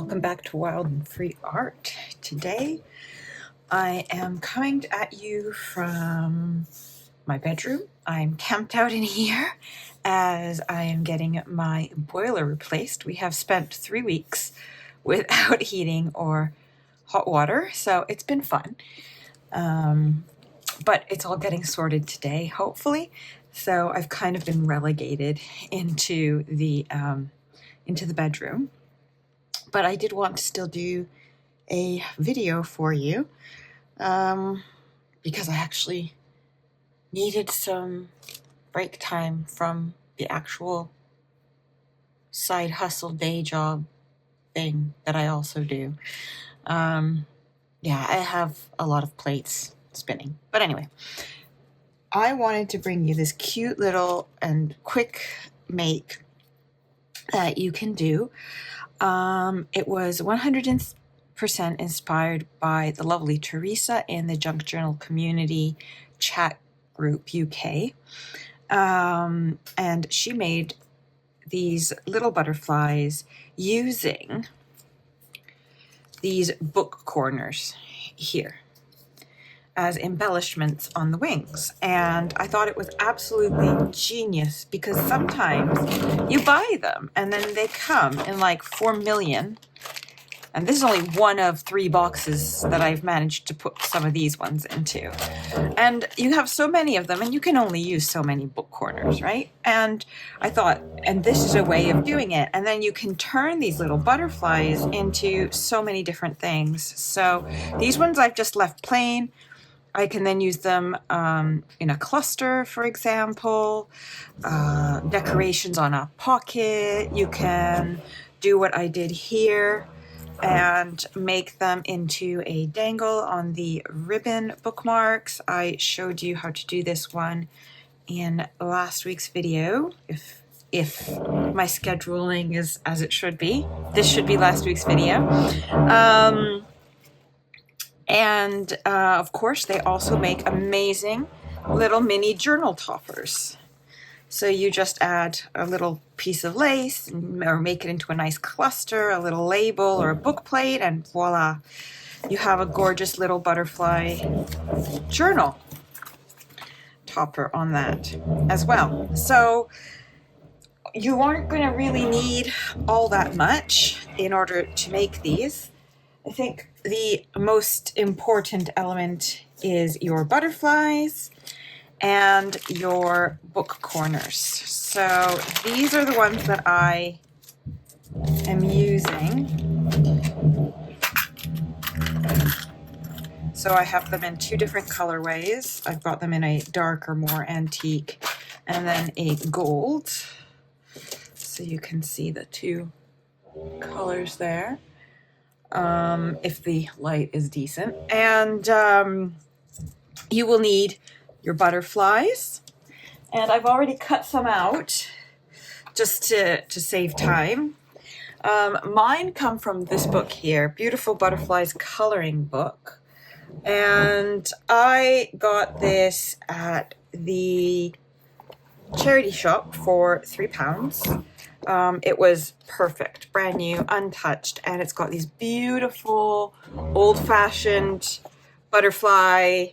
welcome back to Wild and Free Art. Today I am coming at you from my bedroom. I'm camped out in here as I am getting my boiler replaced. We have spent 3 weeks without heating or hot water, so it's been fun. But it's all getting sorted today, hopefully. So I've kind of been relegated into the bedroom. But I did want to still do a video for you because I actually needed some break time from the actual side hustle day job thing that I also do. Yeah, I have a lot of plates spinning. But anyway, I wanted to bring you this cute little and quick make that you can do. It was 100% inspired by the lovely Teresa in the Junk Journal Community Chat Group UK. And she made these little butterflies using these book corners here as embellishments on the wings. And I thought it was absolutely genius because sometimes you buy them and then they come in like 4 million. And this is only one of 3 boxes that I've managed to put some of these ones into. And you have so many of them and you can only use so many book corners, right? And I thought, and this is a way of doing it. And then you can turn these little butterflies into so many different things. So these ones I've just left plain. I can then use them in a cluster, for example, decorations on a pocket. You can do what I did here and make them into a dangle on the ribbon bookmarks. I showed you how to do this one in last week's video. If my scheduling is as it should be, this should be last week's video. And of course, they also make amazing little mini journal toppers. So you just add a little piece of lace or make it into a nice cluster, a little label or a book plate, and voila, you have a gorgeous little butterfly journal topper on that as well. So you aren't going to really need all that much in order to make these. I think the most important element is your butterflies and your book corners. So these are the ones that I am using. So I have them in 2 different colorways. I've got them in a darker, more antique, and then a gold. So you can see the 2 colors there. If the light is decent. And you will need your butterflies. And I've already cut some out just to save time. Mine come from this book here, Beautiful Butterflies Coloring Book. And I got this at the charity shop for £3. It was perfect, brand new, untouched, and it's got these beautiful old-fashioned butterfly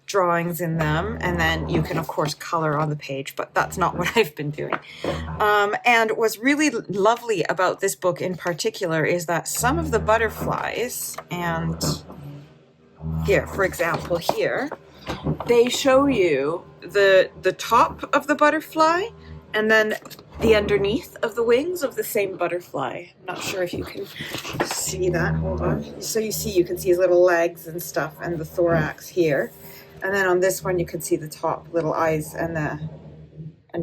drawings in them, and then you can of course color on the page, but that's not what I've been doing. And what's really lovely about this book in particular is that some of the butterflies, and here, for example, here, they show you the top of the butterfly and then the underneath of the wings of the same butterfly. I'm not sure if you can see that. Hold on. So you can see his little legs and stuff and the thorax here. And then on this one, you can see the top little eyes and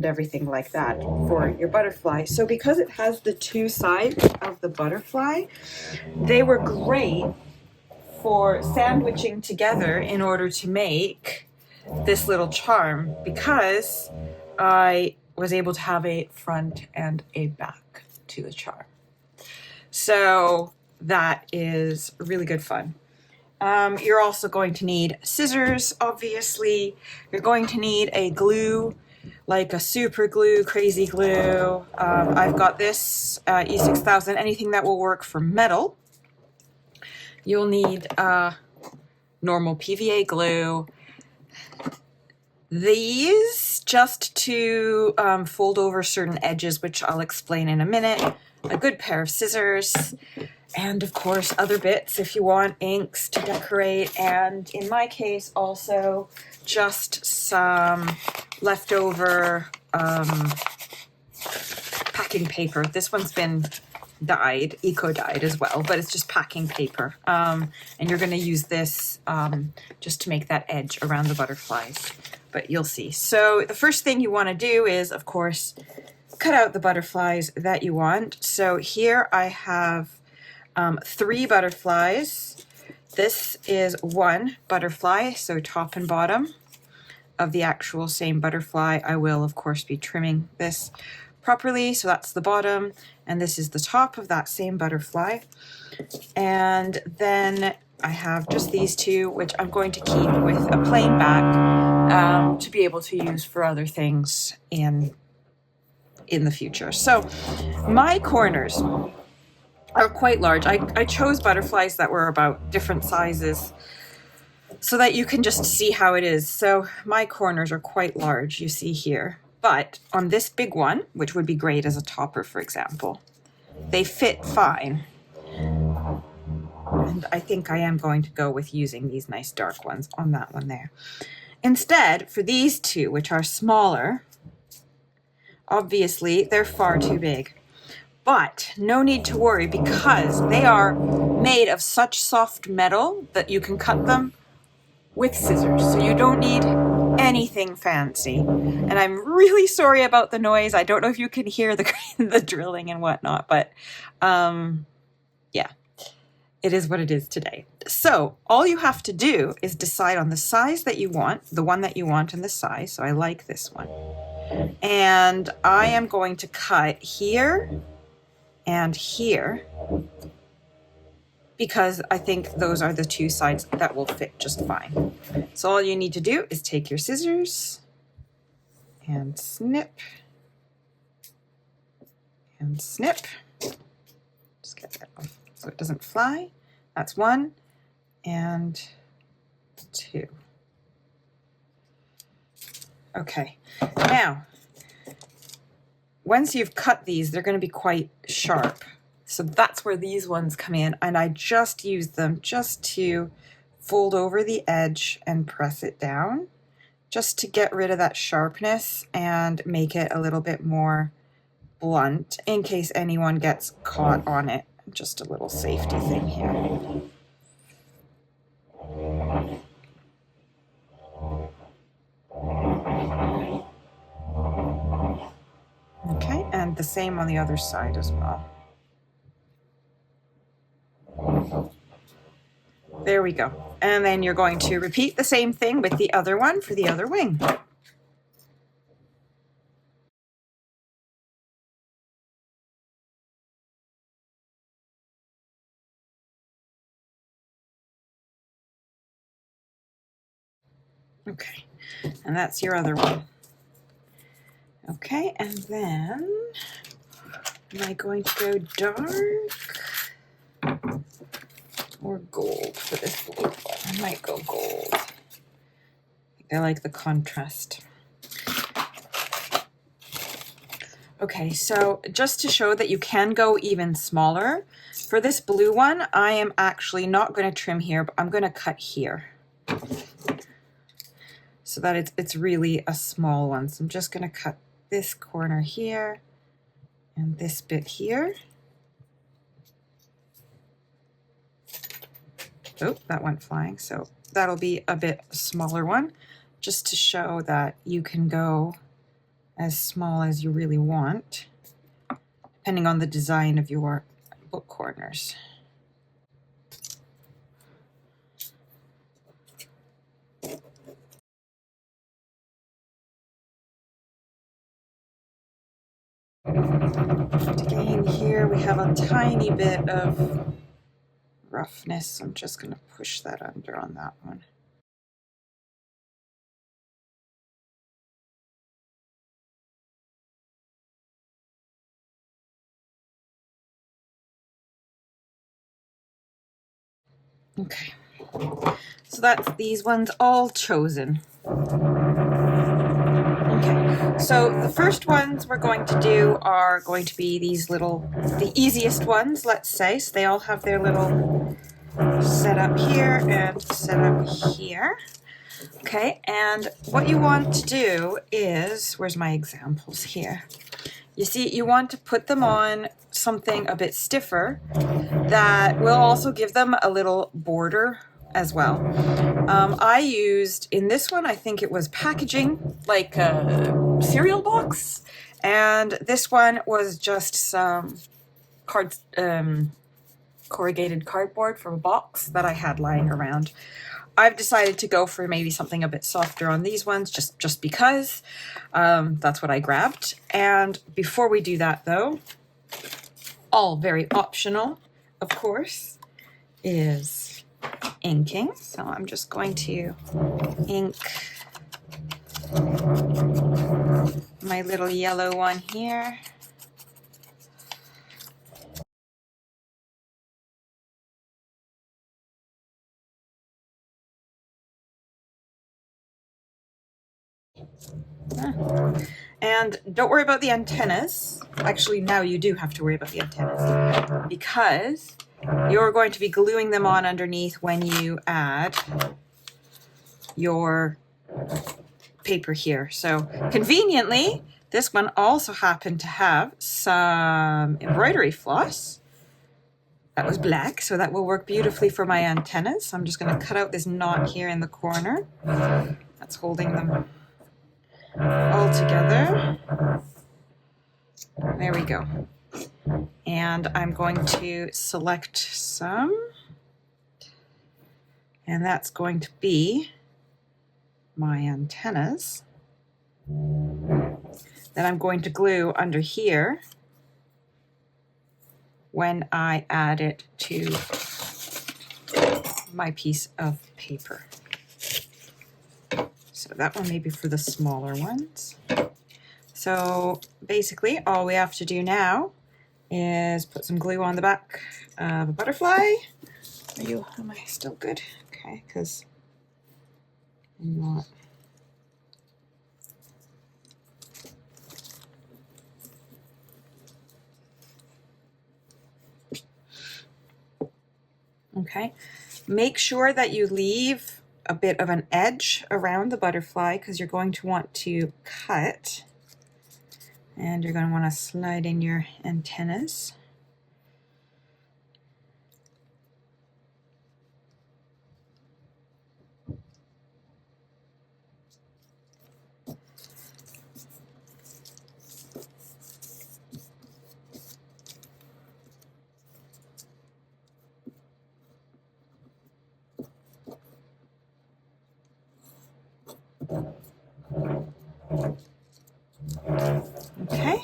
everything like that for your butterfly. So because it has the 2 sides of the butterfly, they were great for sandwiching together in order to make this little charm, because I was able to have a front and a back to the charm. So that is really good fun. You're also going to need scissors, obviously. You're going to need a glue, like a super glue, crazy glue. I've got this E6000, anything that will work for metal. You'll need normal PVA glue. These just to fold over certain edges, which I'll explain in a minute. A good pair of scissors, and of course other bits if you want, inks to decorate, and in my case also just some leftover packing paper. This one's been dyed, eco-dyed as well, but it's just packing paper. And you're going to use this just to make that edge around the butterflies, but you'll see. So the first thing you want to do is, of course, cut out the butterflies that you want. So here I have 3 butterflies. This is 1 butterfly, so top and bottom of the actual same butterfly. I will, of course, be trimming this properly. So that's the bottom, and this is the top of that same butterfly. And then I have just these 2, which I'm going to keep with a plain back to be able to use for other things in the future. So my corners are quite large. I chose butterflies that were about different sizes so that you can just see how it is. So my corners are quite large, you see here. But on this big one, which would be great as a topper, for example, they fit fine. And I think I am going to go with using these nice dark ones on that one there. Instead, for these 2, which are smaller, obviously they're far too big. But no need to worry, because they are made of such soft metal that you can cut them with scissors. So you don't need anything fancy. And I'm really sorry about the noise. I don't know if you can hear the drilling and whatnot, but yeah, it is what it is today. So all you have to do is decide on the size that you want, the one that you want and the size. So I like this one. And I am going to cut here and here, because I think those are the 2 sides that will fit just fine. So all you need to do is take your scissors and snip and snip. Just get that off so it doesn't fly. That's 1 and 2. Okay, now once you've cut these, they're going to be quite sharp. So that's where these ones come in, and I just use them just to fold over the edge and press it down, just to get rid of that sharpness and make it a little bit more blunt in case anyone gets caught on it. Just a little safety thing here. Okay, and the same on the other side as well. There we go. And then you're going to repeat the same thing with the other one for the other wing. Okay, and that's your other one. Okay, and then am I going to go dark or gold for this blue one? I might go gold. I like the contrast. Okay, so just to show that you can go even smaller, for this blue one, I am actually not going to trim here, but I'm going to cut here, so that it's really a small one. So I'm just going to cut this corner here and this bit here. Oh, that went flying. So that'll be a bit smaller one, just to show that you can go as small as you really want, depending on the design of your book corners. Again, here we have a tiny bit of roughness. I'm just going to push that under on that one. Okay, so that's these ones all chosen. Okay, so the first ones we're going to do are going to be these little, the easiest ones, let's say. So they all have their little setup here and setup here. Okay, and what you want to do is, where's my examples here? You see, you want to put them on something a bit stiffer that will also give them a little border as well. I used, in this one, I think it was packaging, like a cereal box, and this one was just some corrugated cardboard from a box that I had lying around. I've decided to go for maybe something a bit softer on these ones, just because that's what I grabbed. And before we do that though, all very optional, of course, is inking. So I'm just going to ink my little yellow one here. And don't worry about the antennas. Actually, now you do have to worry about the antennas because you're going to be gluing them on underneath when you add your paper here. So conveniently, this one also happened to have some embroidery floss that was black, so that will work beautifully for my antennas. So I'm just going to cut out this knot here in the corner that's holding them all together. There we go. And I'm going to select some, and that's going to be my antennas that I'm going to glue under here when I add it to my piece of paper. So that one may be for the smaller ones. So basically all we have to do now is put some glue on the back of a butterfly. Am I still good? Okay, because I'm not. Okay, make sure that you leave a bit of an edge around the butterfly because you're going to want to cut, and you're going to want to slide in your antennas. Okay,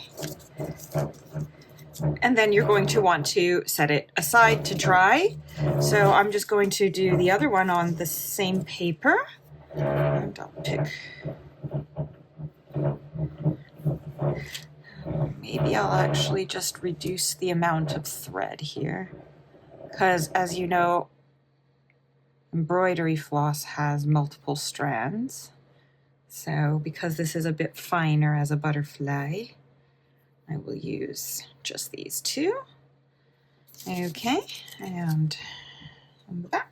and then you're going to want to set it aside to dry. So I'm just going to do the other one on the same paper, and I'll pick, maybe I'll actually just reduce the amount of thread here, because as you know, embroidery floss has multiple strands. So because this is a bit finer as a butterfly, I will use just these two. Okay, and on the back.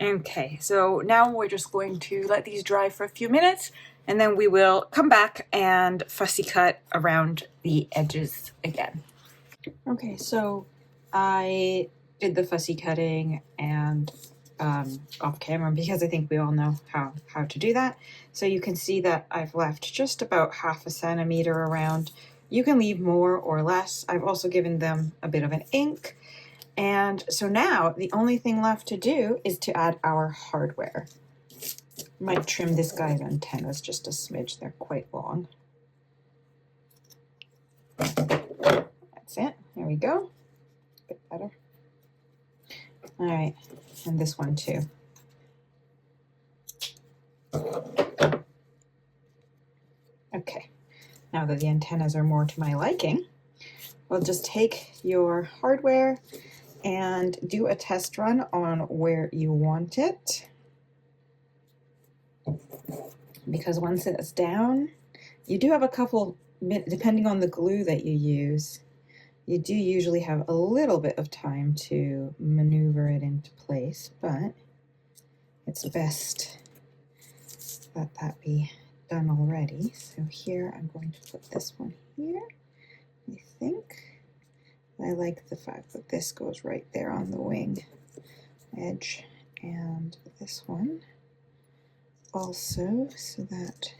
Okay, so now we're just going to let these dry for a few minutes, and then we will come back and fussy cut around the edges again. Okay, so I did the fussy cutting and off camera because I think we all know how to do that. So you can see that I've left just about 1/2 centimeter around. You can leave more or less. I've also given them a bit of an ink. And so now the only thing left to do is to add our hardware. Might trim this guy's antennas just a smidge, they're quite long. That's There we go. A bit better. All right, and this one too. Okay, now that the antennas are more to my liking, we'll just take your hardware and do a test run on where you want it. Because once it's down, you do have a couple, depending on the glue that you use, you do usually have a little bit of time to maneuver it into place, but it's best that that be done already. So here I'm going to put this one here. I think I like the fact that this goes right there on the wing edge, and this one also, so that,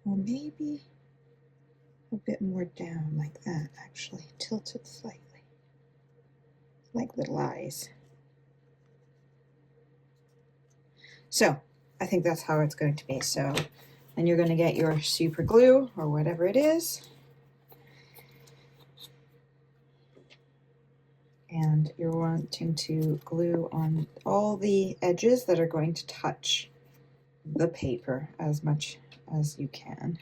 well, maybe a bit more down like that, actually, tilted slightly, like little eyes. So I think that's how it's going to be. So then you're going to get your super glue or whatever it is, and you're wanting to glue on all the edges that are going to touch the paper as much as you can.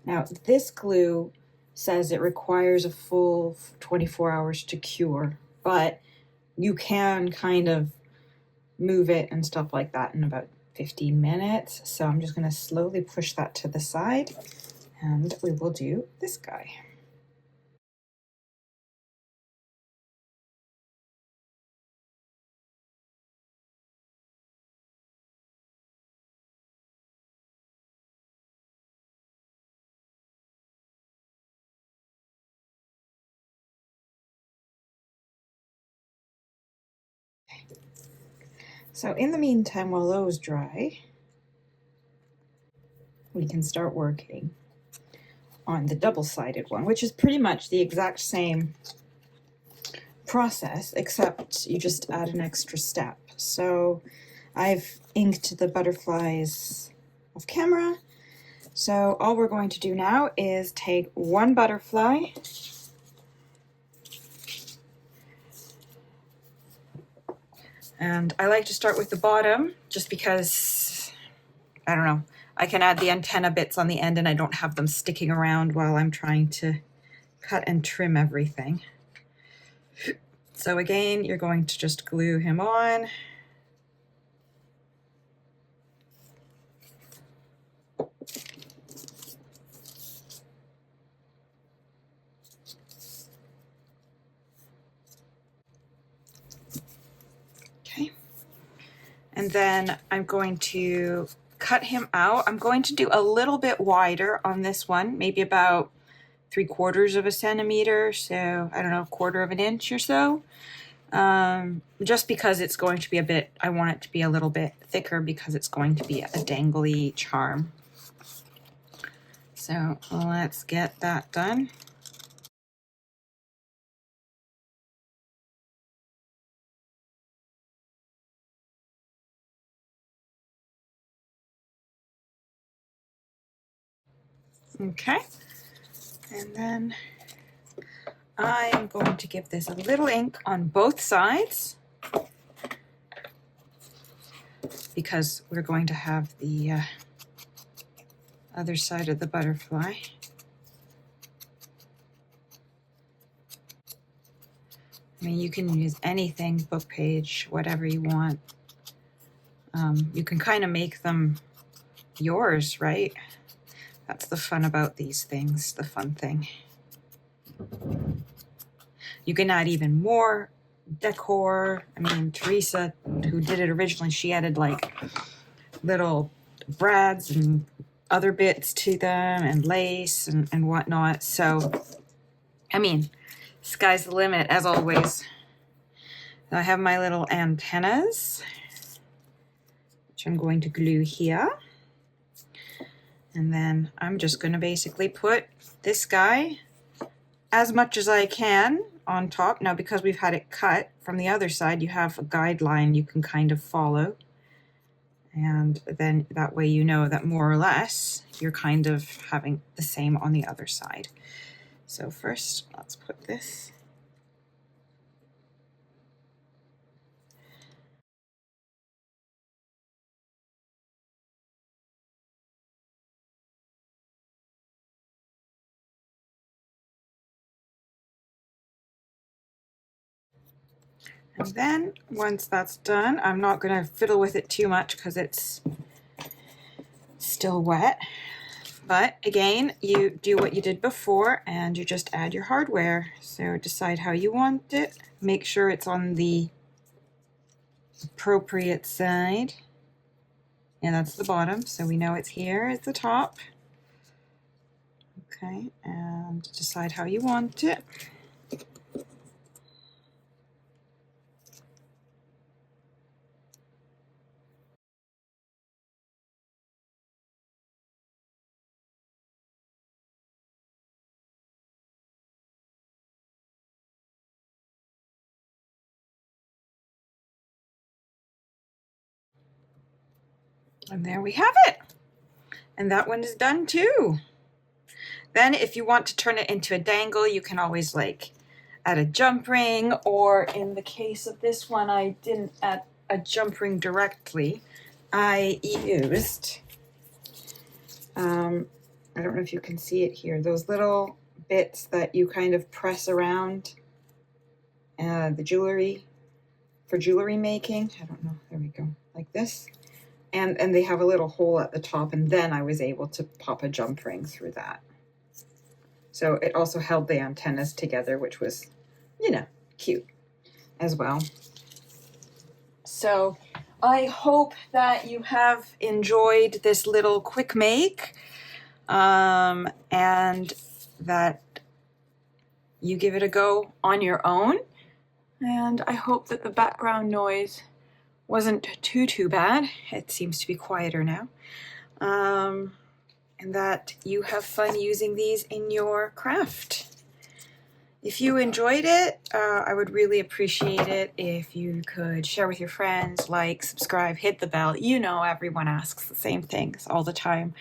Now, this glue says it requires a full 24 hours to cure, but you can kind of move it and stuff like that in about 15 minutes. So I'm just going to slowly push that to the side, and we will do this guy. So in the meantime, while those dry, we can start working on the double-sided one, which is pretty much the exact same process, except you just add an extra step. So I've inked the butterflies off camera. So all we're going to do now is take one butterfly, and I like to start with the bottom just because, I don't know, I can add the antenna bits on the end and I don't have them sticking around while I'm trying to cut and trim everything. So again, you're going to just glue him on. Okay. And then I'm going to cut him out. I'm going to do a little bit wider on this one, maybe about 3/4 of a centimeter, so I don't know, 1/4 of an inch or so. Just because it's going to be a bit, I want it to be a little bit thicker because it's going to be a dangly charm. So let's get that done. Okay, and then I am going to give this a little ink on both sides because we're going to have the other side of the butterfly. I mean, you can use anything, book page, whatever you want. You can kind of make them yours, right? That's the fun about these things, the fun thing. You can add even more decor. I mean, Teresa, who did it originally, she added like little brads and other bits to them and lace and whatnot. So, I mean, sky's the limit as always. I have my little antennas. which I'm going to glue here. And then I'm just going to basically put this guy as much as I can on top. Now, because we've had it cut from the other side, you have a guideline you can kind of follow. And then that way you know that more or less you're kind of having the same on the other side. So first, let's put this. And then once that's done, I'm not going to fiddle with it too much because it's still wet. But again, you do what you did before and you just add your hardware. So decide how you want it. Make sure it's on the appropriate side. And that's the bottom, so we know it's here at the top. Okay, and decide how you want it. And there we have it. And that one is done too. Then if you want to turn it into a dangle, you can always like add a jump ring, or in the case of this one, I didn't add a jump ring directly. I used, I don't know if you can see it here, those little bits that you kind of press around the jewelry, for jewelry making. I don't know, there we go, like this. And they have a little hole at the top, and then I was able to pop a jump ring through that. So it also held the antennas together, which was, you know, cute as well. So I hope that you have enjoyed this little quick make, and that you give it a go on your own. And I hope that the background noise wasn't too bad. It seems to be quieter now. And that you have fun using these in your craft. If you enjoyed it, I would really appreciate it if you could share with your friends, like, subscribe, hit the bell. You know, everyone asks the same things all the time.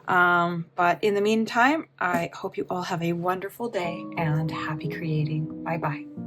But in the meantime, I hope you all have a wonderful day and happy creating. Bye-bye.